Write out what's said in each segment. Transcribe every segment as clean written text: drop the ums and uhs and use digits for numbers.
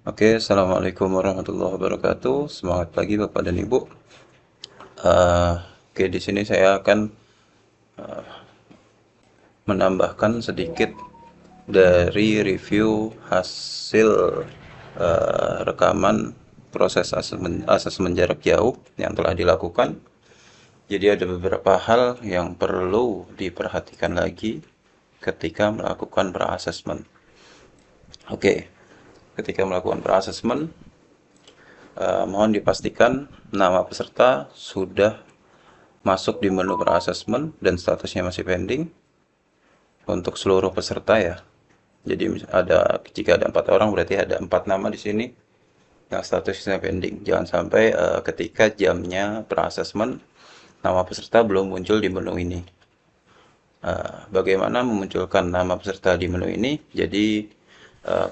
Oke, Assalamualaikum warahmatullahi wabarakatuh. Semangat pagi Bapak dan Ibu. Oke, di sini saya akan menambahkan sedikit dari review hasil rekaman proses asesmen jarak jauh yang telah dilakukan. Jadi ada beberapa hal yang perlu diperhatikan lagi ketika melakukan pra-assessment. Oke, ketika melakukan pra-assessment, mohon dipastikan nama peserta sudah masuk di menu pra-assessment dan statusnya masih pending untuk seluruh peserta ya. Jadi jika ada 4 orang berarti ada 4 nama di sini yang statusnya pending. Jangan sampai ketika jamnya pra-assessment nama peserta belum muncul di menu ini. Bagaimana memunculkan nama peserta di menu ini? Jadi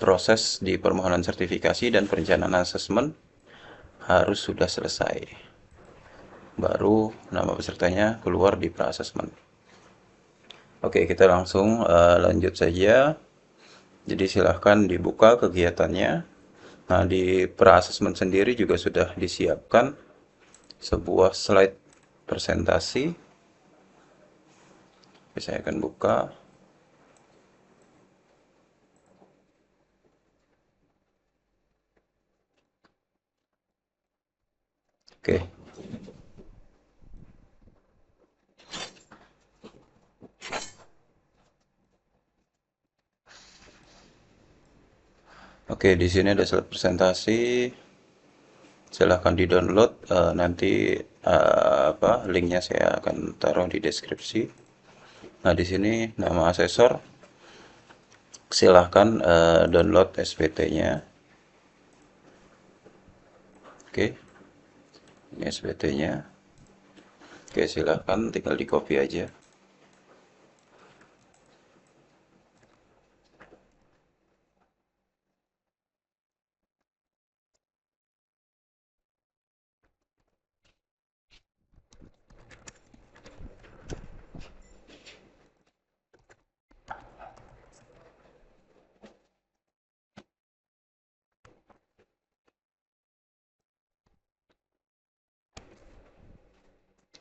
proses di permohonan sertifikasi dan perencanaan asesmen harus sudah selesai. Baru nama pesertanya keluar di pra-assessment. Oke, kita langsung lanjut saja. Jadi silahkan dibuka kegiatannya. Nah, di pra-assessment sendiri juga sudah disiapkan sebuah slide presentasi. Oke, saya akan buka. Oke, oke, di sini ada slide presentasi. Silahkan di-download. Nanti linknya saya akan taruh di deskripsi. Nah, di sini nama asesor. Silahkan download SPT-nya. Oke, ini SPT-nya. Oke, silahkan tinggal di copy aja.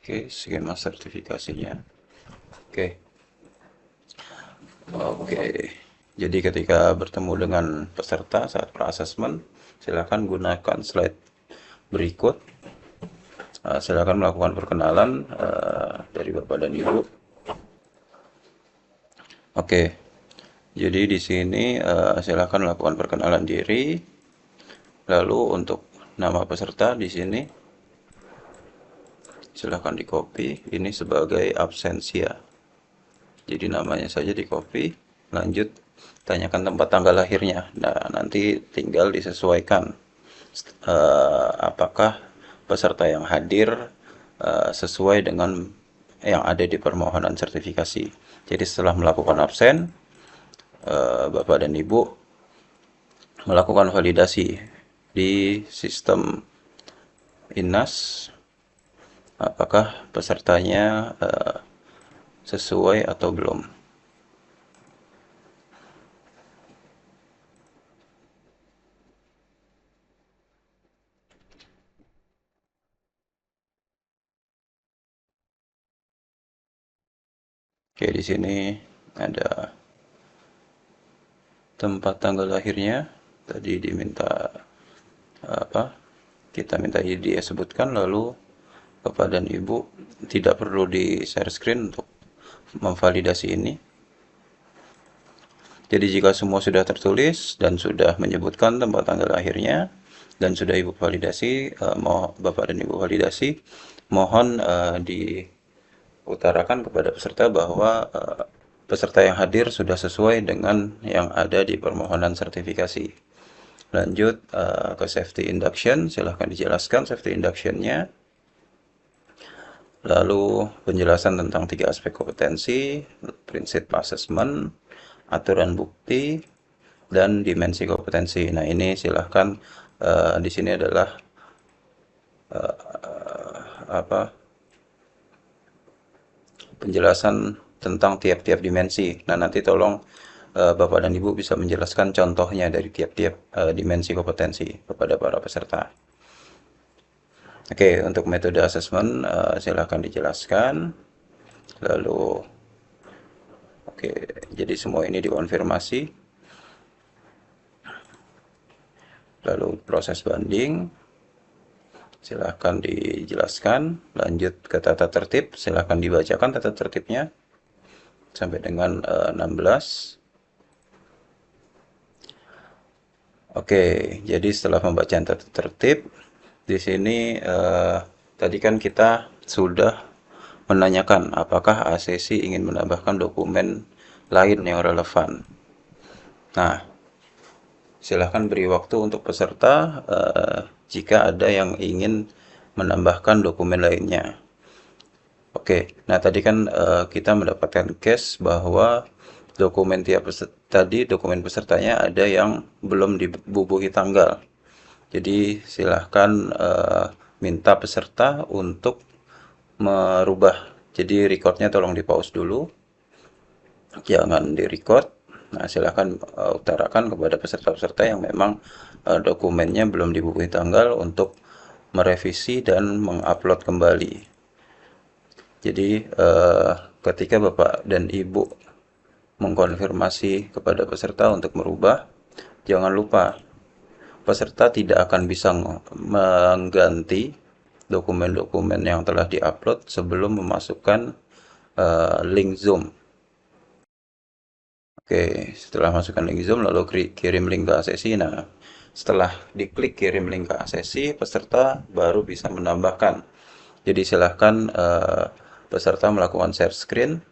Oke, skema sertifikasinya. Oke, oke. Jadi ketika bertemu dengan peserta saat pra-assessment, silakan gunakan slide berikut. Silakan melakukan perkenalan dari Bapak dan Ibu. Oke, jadi di sini silakan melakukan perkenalan diri. Lalu untuk nama peserta di sini silakan di copy. Ini sebagai absensia. Jadi namanya saja di copy. Lanjut tanyakan tempat tanggal lahirnya. Nah, nanti tinggal disesuaikan apakah peserta yang hadir sesuai dengan yang ada di permohonan sertifikasi. Jadi setelah melakukan absen, Bapak dan Ibu melakukan validasi di sistem INAS apakah pesertanya sesuai atau belum. Oke, di sini ada tempat tanggal lahirnya. Tadi diminta apa? Kita minta dia sebutkan, lalu Bapak dan Ibu tidak perlu di share screen untuk memvalidasi ini. Jadi jika semua sudah tertulis dan sudah menyebutkan tempat tanggal lahirnya dan sudah Ibu validasi, Bapak dan Ibu validasi, mohon diutarakan kepada peserta bahwa peserta yang hadir sudah sesuai dengan yang ada di permohonan sertifikasi. Lanjut ke safety induction, silahkan dijelaskan safety inductionnya. Lalu penjelasan tentang 3 aspek kompetensi, prinsip assessment, aturan bukti, dan dimensi kompetensi. Nah, ini silahkan di sini adalah apa penjelasan tentang tiap-tiap dimensi. Nah, nanti tolong Bapak dan Ibu bisa menjelaskan contohnya dari tiap-tiap dimensi kompetensi kepada para peserta. Oke, untuk metode asesmen silakan dijelaskan. Lalu, oke, jadi semua ini dikonfirmasi. Lalu proses banding, silahkan dijelaskan. Lanjut ke tata tertib, silahkan dibacakan tata tertibnya sampai dengan 16. Oke, jadi setelah pembacaan tata tertib, di sini tadi kan kita sudah menanyakan apakah ACC ingin menambahkan dokumen lain yang relevan. Nah, silahkan beri waktu untuk peserta jika ada yang ingin menambahkan dokumen lainnya. Oke, nah tadi kan kita mendapatkan case bahwa dokumen dokumen pesertanya ada yang belum dibubuhi tanggal. Jadi silahkan minta peserta untuk merubah. Jadi recordnya tolong di pause dulu, jangan di record. Nah, silahkan utarakan kepada peserta-peserta yang memang dokumennya belum dibubuhi tanggal untuk merevisi dan mengupload kembali. Jadi ketika Bapak dan Ibu mengkonfirmasi kepada peserta untuk merubah, jangan lupa peserta tidak akan bisa mengganti dokumen-dokumen yang telah diupload sebelum memasukkan link Zoom. Oke, setelah masukkan link Zoom lalu kirim link ke sesi. Nah, setelah diklik kirim link ke sesi, peserta baru bisa menambahkan. Jadi silahkan peserta melakukan share screen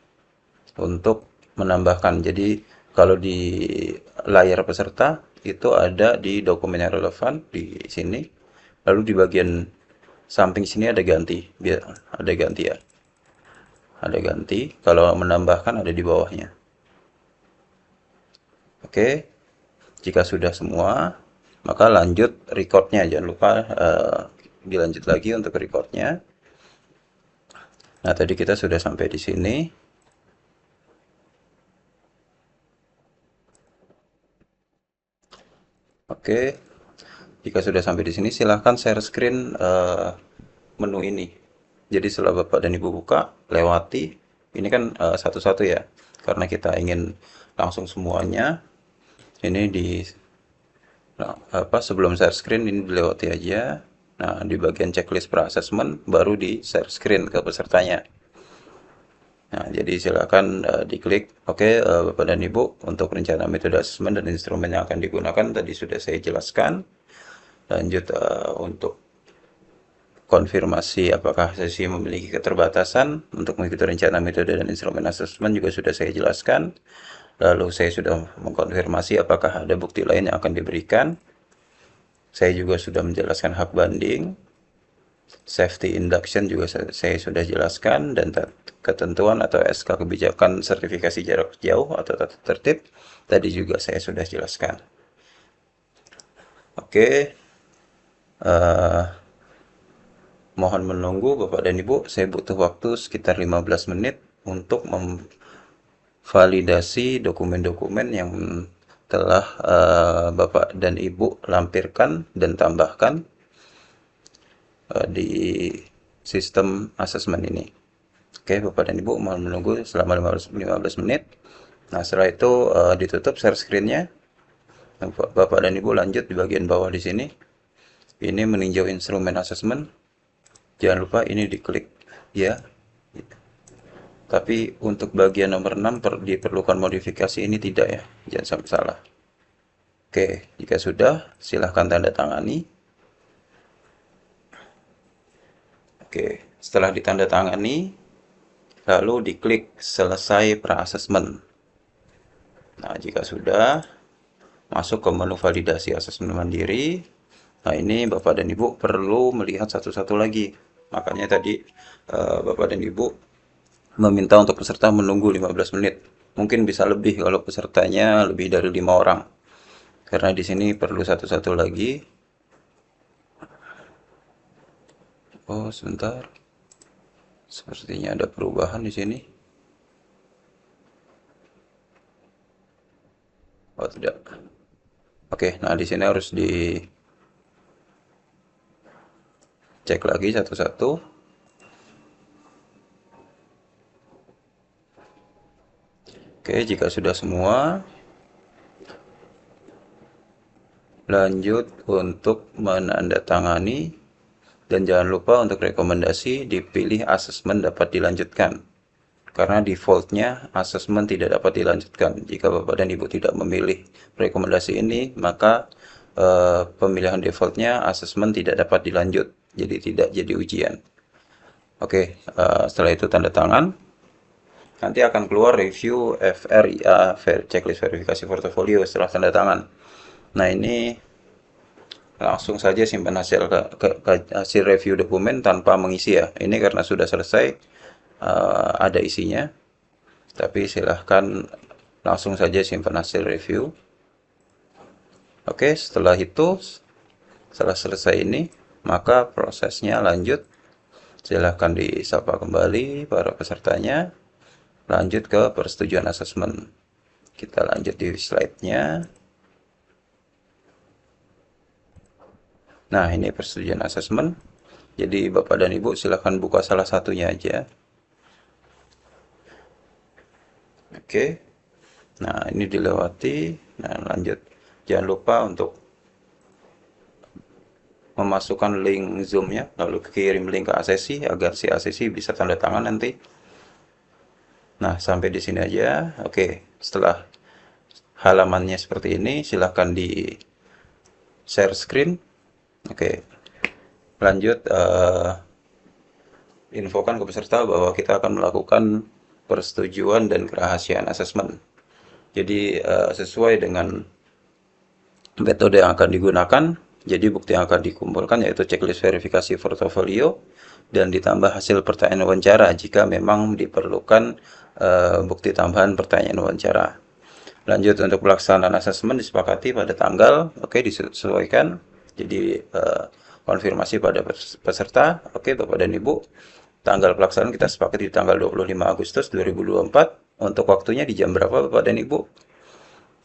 untuk menambahkan. Jadi kalau di layar peserta itu ada di dokumen yang relevan di sini. Lalu di bagian samping sini ada ganti, biar ada ganti ya. Ada ganti. Kalau menambahkan ada di bawahnya. Oke, jika sudah semua, maka lanjut recordnya. Jangan lupa dilanjut lagi untuk recordnya. Nah, tadi kita sudah sampai di sini. Oke, jika sudah sampai di sini, silahkan share screen menu ini. Jadi setelah Bapak dan Ibu buka, lewati. Ini kan satu-satu ya, karena kita ingin langsung semuanya. Ini di sebelum share screen ini dilewati aja. Nah, di bagian checklist per-assessment baru di share screen ke pesertanya. Nah, jadi silakan diklik. Oke, Bapak dan Ibu, untuk rencana metode asesmen dan instrumen yang akan digunakan tadi sudah saya jelaskan. Lanjut untuk konfirmasi apakah sesi memiliki keterbatasan untuk mengikuti rencana metode dan instrumen asesmen juga sudah saya jelaskan. Lalu saya sudah mengkonfirmasi apakah ada bukti lain yang akan diberikan. Saya juga sudah menjelaskan hak banding. Safety induction juga saya sudah jelaskan, dan ketentuan atau SK kebijakan sertifikasi jarak jauh atau tata tertib tadi juga saya sudah jelaskan. Oke, mohon menunggu Bapak dan Ibu, saya butuh waktu sekitar 15 menit untuk memvalidasi dokumen-dokumen yang telah Bapak dan Ibu lampirkan dan tambahkan di sistem asesmen ini. Oke, Bapak dan Ibu mohon menunggu selama 15 menit. Nah, setelah itu ditutup share screen-nya. Bapak dan Ibu lanjut di bagian bawah di sini. Ini meninjau instrumen asesmen. Jangan lupa ini diklik ya. Tapi untuk bagian nomor 6 diperlukan modifikasi, ini tidak ya. Jangan sampai salah. Oke, jika sudah silahkan tanda tangani. Oke, setelah ditandatangani lalu diklik selesai pra-assessment. Nah, jika sudah masuk ke menu validasi asesmen mandiri. Nah, ini Bapak dan Ibu perlu melihat satu-satu lagi. Makanya tadi Bapak dan Ibu meminta untuk peserta menunggu 15 menit. Mungkin bisa lebih kalau pesertanya lebih dari 5 orang. Karena di sini perlu satu-satu lagi. Oh, sebentar. Sepertinya ada perubahan di sini. Oh, tidak. Oke, nah di sini harus dicek lagi satu-satu. Oke, jika sudah semua, lanjut untuk menandatangani dan jangan lupa untuk rekomendasi dipilih asesmen dapat dilanjutkan. Karena defaultnya asesmen tidak dapat dilanjutkan. Jika Bapak dan Ibu tidak memilih rekomendasi ini, maka pemilihan defaultnya asesmen tidak dapat dilanjut. Jadi tidak jadi ujian. Oke, setelah itu tanda tangan. Nanti akan keluar review FRIA, checklist verifikasi portofolio setelah tanda tangan. Nah, ini langsung saja simpan hasil review dokumen tanpa mengisi ya. Ini karena sudah selesai, ada isinya. Tapi silahkan langsung saja simpan hasil review. Oke, setelah itu, setelah selesai ini, maka prosesnya lanjut. Silahkan disapa kembali para pesertanya. Lanjut ke persetujuan asesmen. Kita lanjut di slide-nya. Nah, ini persetujuan asesmen. Jadi Bapak dan Ibu silahkan buka salah satunya aja. Oke. Nah, ini dilewati. Nah, lanjut. Jangan lupa untuk memasukkan link Zoom-nya, lalu kirim link ke ACC agar si ACC bisa tanda tangan nanti. Nah, sampai di sini aja. Oke, setelah halamannya seperti ini, silahkan di share screen. Oke, lanjut infokan ke peserta bahwa kita akan melakukan persetujuan dan kerahasiaan asesmen. Jadi sesuai dengan metode yang akan digunakan, jadi bukti yang akan dikumpulkan yaitu checklist verifikasi portofolio dan ditambah hasil pertanyaan wawancara jika memang diperlukan bukti tambahan pertanyaan wawancara. Lanjut untuk pelaksanaan asesmen disepakati pada tanggal, oke, disesuaikan. Jadi konfirmasi pada peserta, oke Bapak dan Ibu. Tanggal pelaksanaan kita sepakati di tanggal 25 Agustus 2024. Untuk waktunya di jam berapa Bapak dan Ibu?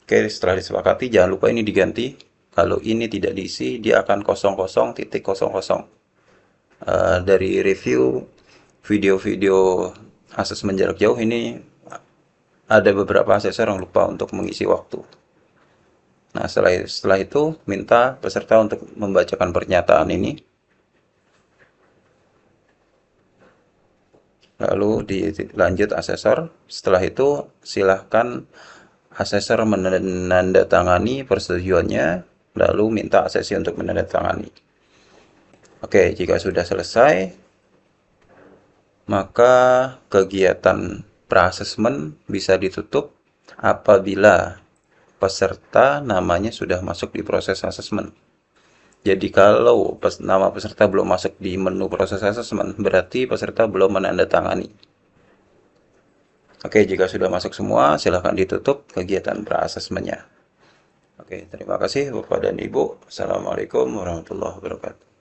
Oke, setelah disepakati jangan lupa ini diganti. Kalau ini tidak diisi, dia akan 00.00. Dari review video-video asesmen jarak jauh ini ada beberapa asesor yang lupa untuk mengisi waktu. Nah, setelah itu minta peserta untuk membacakan pernyataan ini. Lalu dilanjut asesor. Setelah itu silahkan asesor menandatangani persetujuannya, lalu minta ACC untuk menandatangani. Oke, jika sudah selesai, maka kegiatan pra-asesmen bisa ditutup apabila peserta namanya sudah masuk di proses asesmen. Jadi kalau nama peserta belum masuk di menu proses asesmen, berarti peserta belum menandatangani. Oke, jika sudah masuk semua, silahkan ditutup kegiatan pra-asesmennya. Oke, terima kasih Bapak dan Ibu. Assalamualaikum warahmatullahi wabarakatuh.